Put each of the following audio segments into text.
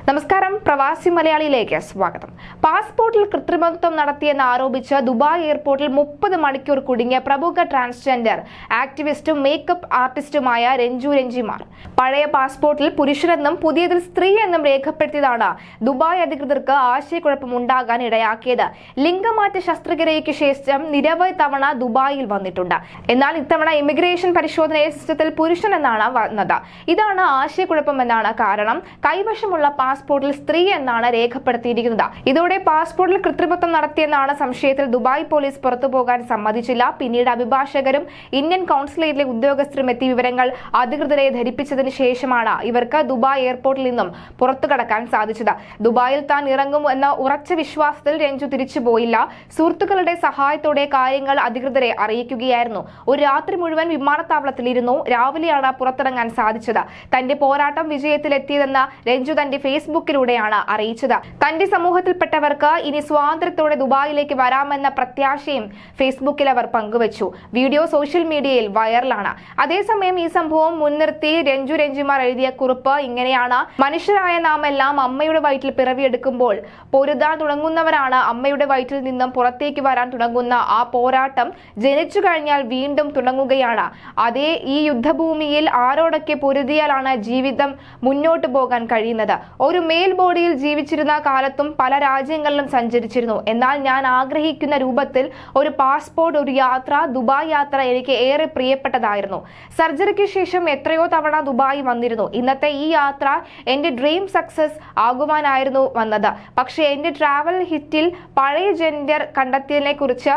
നമസ്കാരം, പ്രവാസി മലയാളിയിലേക്ക് സ്വാഗതം. പാസ്പോർട്ടിൽ കൃത്രിമത്വം നടത്തിയെന്ന് ആരോപിച്ച് ദുബായ് എയർപോർട്ടിൽ 30 മണിക്കൂർ കുടുങ്ങിയ പ്രമുഖ ട്രാൻസ്ജെൻഡർ ആക്ടിവിസ്റ്റും മേക്കപ്പ് ആർട്ടിസ്റ്റുമായ രഞ്ജു രഞ്ജിമാർ പഴയ പാസ്പോർട്ടിൽ പുരുഷനെന്നും പുതിയതിൽ സ്ത്രീ എന്നും രേഖപ്പെടുത്തിയതാണ് ദുബായ് അധികൃതർക്ക് ആശയക്കുഴപ്പമുണ്ടാകാൻ ഇടയാക്കിയത്. ലിംഗമാറ്റ ശസ്ത്രക്രിയയ്ക്ക് ശേഷം നിരവധി തവണ ദുബായിൽ വന്നിട്ടുണ്ട്. എന്നാൽ ഇത്തവണ ഇമിഗ്രേഷൻ പരിശോധന സിസ്റ്റത്തിൽ പുരുഷൻ എന്നാണ് വന്നത്. ഇതാണ് ആശയക്കുഴപ്പമെന്നാണ് കാരണം. കൈവശമുള്ള പാസ്പോർട്ടിൽ സ്ത്രീ എന്നാണ് രേഖപ്പെടുത്തിയിരിക്കുന്നത്. ഇതോടെ പാസ്പോർട്ടിൽ കൃത്രിമത്വം നടത്തിയെന്നാണ് സംശയത്തിൽ ദുബായ് പോലീസ് പുറത്തുപോകാൻ സമ്മതിച്ചില്ല. പിന്നീട് അഭിഭാഷകരും ഇന്ത്യൻ കൗൺസിലേറ്റിലെ ഉദ്യോഗസ്ഥരും എത്തി വിവരങ്ങൾ അധികൃതരെ ധരിപ്പിച്ചതിന് ശേഷമാണ് ഇവർക്ക് ദുബായ് എയർപോർട്ടിൽ നിന്നും പുറത്തു കടക്കാൻ സാധിച്ചത്. ദുബായിൽ താൻ ഇറങ്ങും എന്ന ഉറച്ച വിശ്വാസത്തിൽ രഞ്ജു തിരിച്ചുപോയില്ല. സുഹൃത്തുക്കളുടെ സഹായത്തോടെ കാര്യങ്ങൾ അധികൃതരെ അറിയിക്കുകയായിരുന്നു. ഒരു രാത്രി മുഴുവൻ വിമാനത്താവളത്തിലിരുന്നു. രാവിലെയാണ് പുറത്തിറങ്ങാൻ സാധിച്ചത്. തന്റെ പോരാട്ടം വിജയത്തിലെത്തിയതെന്ന് രഞ്ജു തന്റെ ഫേസ്ബുക്കിലൂടെയാണ് അറിയിച്ചത്. തന്റെ സമൂഹത്തിൽപ്പെട്ടവർക്ക് ഇനി സ്വാതന്ത്ര്യത്തോടെ ദുബായിലേക്ക് വരാമെന്ന പ്രത്യാശയും ഫേസ്ബുക്കിൽ അവർ പങ്കുവച്ചു. വീഡിയോ സോഷ്യൽ മീഡിയയിൽ വൈറലാണ്. അതേസമയം ഈ സംഭവം മുൻനിർത്തി രഞ്ജു രഞ്ജിമാർ എഴുതിയ കുറിപ്പ് ഇങ്ങനെയാണ്: മനുഷ്യരായ നാം എല്ലാം അമ്മയുടെ വയറ്റിൽ പിറവിയെടുക്കുമ്പോൾ പൊരുതാൻ തുടങ്ങുന്നവരാണ്. അമ്മയുടെ വയറ്റിൽ നിന്നും പുറത്തേക്ക് വരാൻ തുടങ്ങുന്ന ആ പോരാട്ടം ജനിച്ചു കഴിഞ്ഞാൽ വീണ്ടും തുടങ്ങുകയാണ്. അതേ ഈ യുദ്ധഭൂമിയിൽ ആരോടൊക്കെ പൊരുതിയാലാണ് ജീവിതം മുന്നോട്ട് പോകാൻ കഴിയുന്നത്. ഒരു മെയിൽ ബോഡിയിൽ ജീവിച്ചിരുന്ന കാലത്തും പല രാജ്യങ്ങളിലും സഞ്ചരിച്ചിരുന്നു. എന്നാൽ ഞാൻ ആഗ്രഹിക്കുന്ന രൂപത്തിൽ ഒരു പാസ്പോർട്ട്, ഒരു യാത്ര, ദുബായ് യാത്ര എനിക്ക് ഏറെ പ്രിയപ്പെട്ടതായിരുന്നു. സർജറിക്ക് ശേഷം എത്രയോ തവണ ദുബായ് വന്നിരുന്നു. ഇന്നത്തെ ഈ യാത്ര എന്റെ ഡ്രീം സക്സസ് ആകുവാനായിരുന്നു വന്നത്. പക്ഷേ എന്റെ ട്രാവൽ ഹിറ്റിൽ പഴയ ജെൻഡർ കണ്ടെത്തിയതിനെ കുറിച്ച്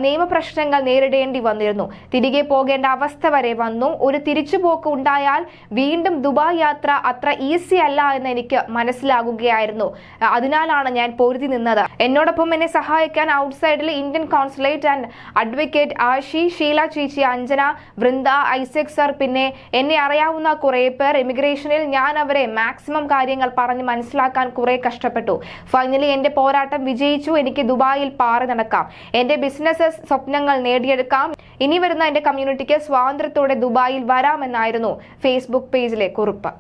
നിയമപ്രശ്നങ്ങൾ നേരിടേണ്ടി വന്നിരുന്നു. തിരികെ പോകേണ്ട അവസ്ഥ വരെ വന്നു. ഒരു തിരിച്ചുപോക്ക് ഉണ്ടായാൽ വീണ്ടും ദുബായ് യാത്ര അത്ര ഈസി അല്ല എന്ന് എനിക്ക് മനസ്സിലാകുകയായിരുന്നു. അതിനാലാണ് ഞാൻ പൊരുതി നിന്നത്. എന്നോടൊപ്പം എന്നെ സഹായിക്കാൻ ഔട്ട്സൈഡിൽ Indian consulate and advocate Ashi, Sheela ചേച്ചി, അഞ്ജന, വൃന്ദ, ഐസക് സർ, പിന്നെ എന്നെ അറിയാവുന്ന കുറെ പേർ. ഇമിഗ്രേഷനിൽ ഞാൻ അവരെ മാക്സിമം കാര്യങ്ങൾ പറഞ്ഞ് മനസ്സിലാക്കാൻ കുറെ കഷ്ടപ്പെട്ടു. ഫൈനലി എന്റെ പോരാട്ടം വിജയിച്ചു. എനിക്ക് ദുബായിൽ പാറി നടക്കാം. എന്റെ ബിസിനസ് സ്വപ്നങ്ങൾ നേടിയെടുക്കാം. ഇനി വരുന്ന എന്റെ കമ്മ്യൂണിറ്റിക്ക് സ്വാതന്ത്ര്യത്തോടെ ദുബായിൽ വരാമെന്നായിരുന്നു ഫേസ്ബുക്ക് പേജിലെ കുറിപ്പ്.